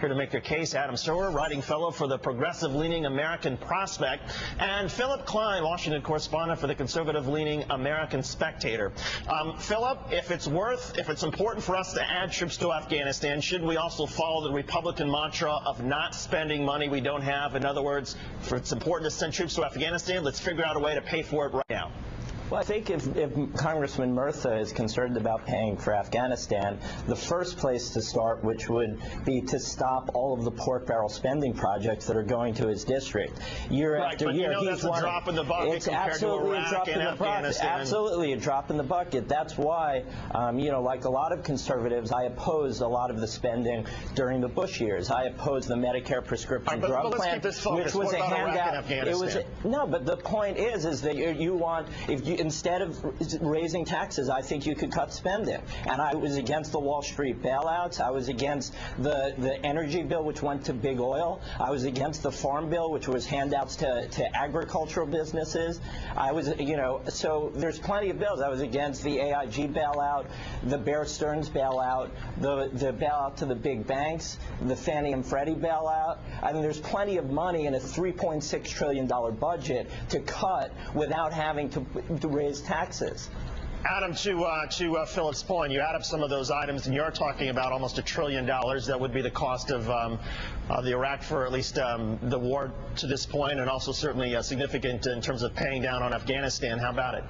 Here to make their case, Adam Serwer, writing fellow for the progressive-leaning American Prospect, and Philip Klein, Washington correspondent for the conservative-leaning American Spectator. Philip, if it's important for us to add troops to Afghanistan, should we also follow the Republican mantra of not spending money we don't have? In other words, if it's important to send troops to Afghanistan, let's figure out a way to pay for it right now. Well, I think if Congressman Murtha is concerned about paying for Afghanistan, the first place to start, which would be to stop all of the pork barrel spending projects that are going to his district. Year after year, that's a drop in the bucket it's compared absolutely to Iraq a drop in and the Afghanistan. bucket. Absolutely a drop in the bucket. That's why, like a lot of conservatives, I opposed a lot of the spending during the Bush years. I opposed the Medicare prescription drug plan, which was a handout. No, but the point is that you want, instead of raising taxes, I think you could cut spending. And I was against the Wall Street bailouts. I was against the energy bill, which went to big oil. I was against the farm bill, which was handouts to agricultural businesses. I was, so there's plenty of bills. I was against the AIG bailout, the Bear Stearns bailout, the bailout to the big banks, the Fannie and Freddie bailout. I mean, there's plenty of money in a $3.6 trillion budget to cut without having to raise taxes. Adam, to Philip's point, you add up some of those items, and you're talking about almost $1 trillion. That would be the cost of the Iraq, for at least the war to this point, and also certainly significant in terms of paying down on Afghanistan. How about it?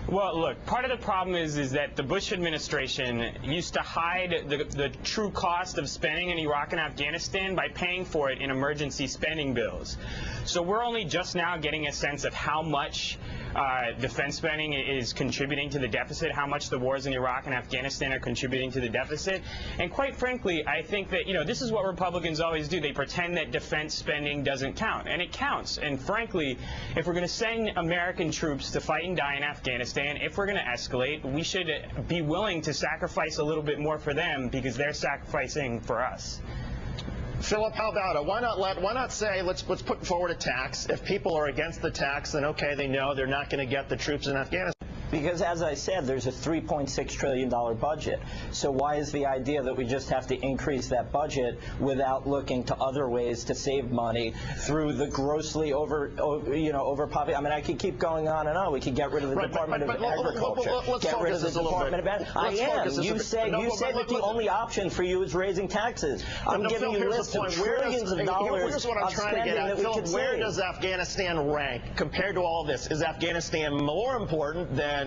Well, look, part of the problem is that the Bush administration used to hide the true cost of spending in Iraq and Afghanistan by paying for it in emergency spending bills. So we're only just now getting a sense of how much defense spending is contributing to the deficit, how much the wars in Iraq and Afghanistan are contributing to the deficit. And quite frankly, I think that, this is what Republicans always do. They pretend that defense spending doesn't count, and it counts. And frankly, if we're going to send American troops to fight and die in Afghanistan, if we're going to escalate, we should be willing to sacrifice a little bit more for them because they're sacrificing for us. Philip, how about it? Why not say let's put forward a tax? If people are against the tax, then okay, they know they're not going to get the troops in Afghanistan. Because, as I said, there's a $3.6 trillion budget. So why is the idea that we just have to increase that budget without looking to other ways to save money through the grossly overpopulated? I mean, I could keep going on and on. We could get rid of the Department of Agriculture. Get rid of the Department of Energy. I am. You said that the only option for you is raising taxes. I'm giving you lists of trillions of dollars of spending that we could save. Where does Afghanistan rank compared to all this? Is Afghanistan more important than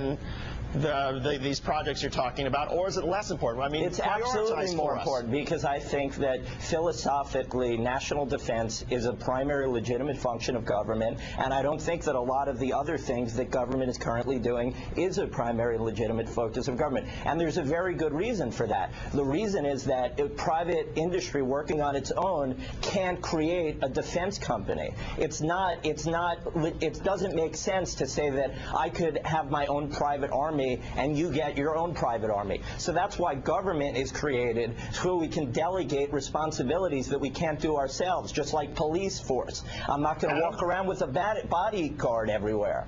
these projects you're talking about, or is it less important? I mean, it's absolutely more important because I think that philosophically national defense is a primary legitimate function of government, and I don't think that a lot of the other things that government is currently doing is a primary legitimate focus of government. And there's a very good reason for that. The reason is that a private industry working on its own can't create a defense company. It doesn't make sense to say that I could have my own private army and you get your own private army. So that's why government is created, so we can delegate responsibilities that we can't do ourselves, just like police force. I'm not going to walk around with a bodyguard everywhere.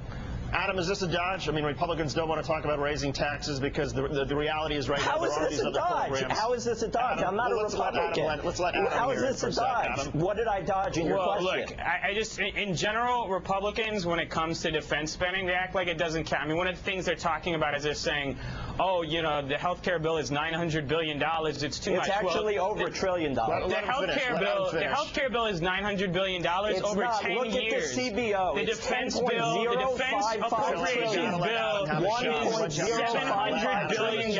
Adam, is this a dodge? I mean, Republicans don't want to talk about raising taxes because the reality is right now there are these other programs. How is this a dodge? Adam, I'm not a Republican. Let's let Adam How is this a dodge? What did I dodge in your question? Well, look, I just, in general, Republicans, when it comes to defense spending, they act like it doesn't count. I mean, one of the things they're talking about is they're saying, oh, the health care bill is $900 billion. It's too much. It's actually over $1 trillion. The health care bill is $900 billion over 10 years. Look at the CBO. The defense bill, the defense appropriations bill, $700 billion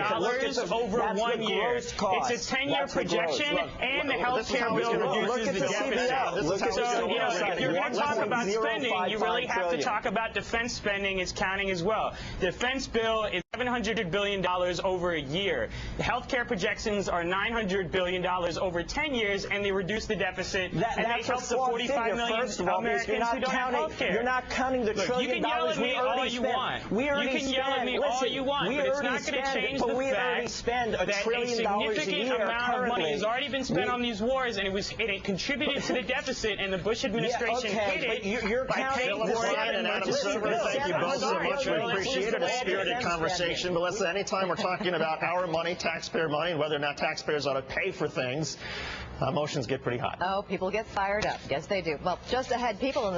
over 1 year. It's a 10-year projection, and the health care bill reduces the deficit. So, if you're going to talk about spending, you really have to talk about defense spending is counting as well. The defense bill is $700 billion over a year. The health care projections are $900 billion over 10 years, and they reduce the deficit, and they help the 45 million Americans who don't have health care. You're not counting the $1 trillion we already spent. You can yell at me all you want, but it's not going to change the fact that a significant amount of money has already been spent on these wars, and it contributed to the deficit, and the Bush administration hid it by paying for it. And Adam Serwer, thank you both so much. We appreciate a spirited conversation. But listen, anytime we're talking about our money, taxpayer money, and whether or not taxpayers ought to pay for things, Emotions get pretty hot. Oh, people get fired up. Yes, they do. Well, just ahead, people in the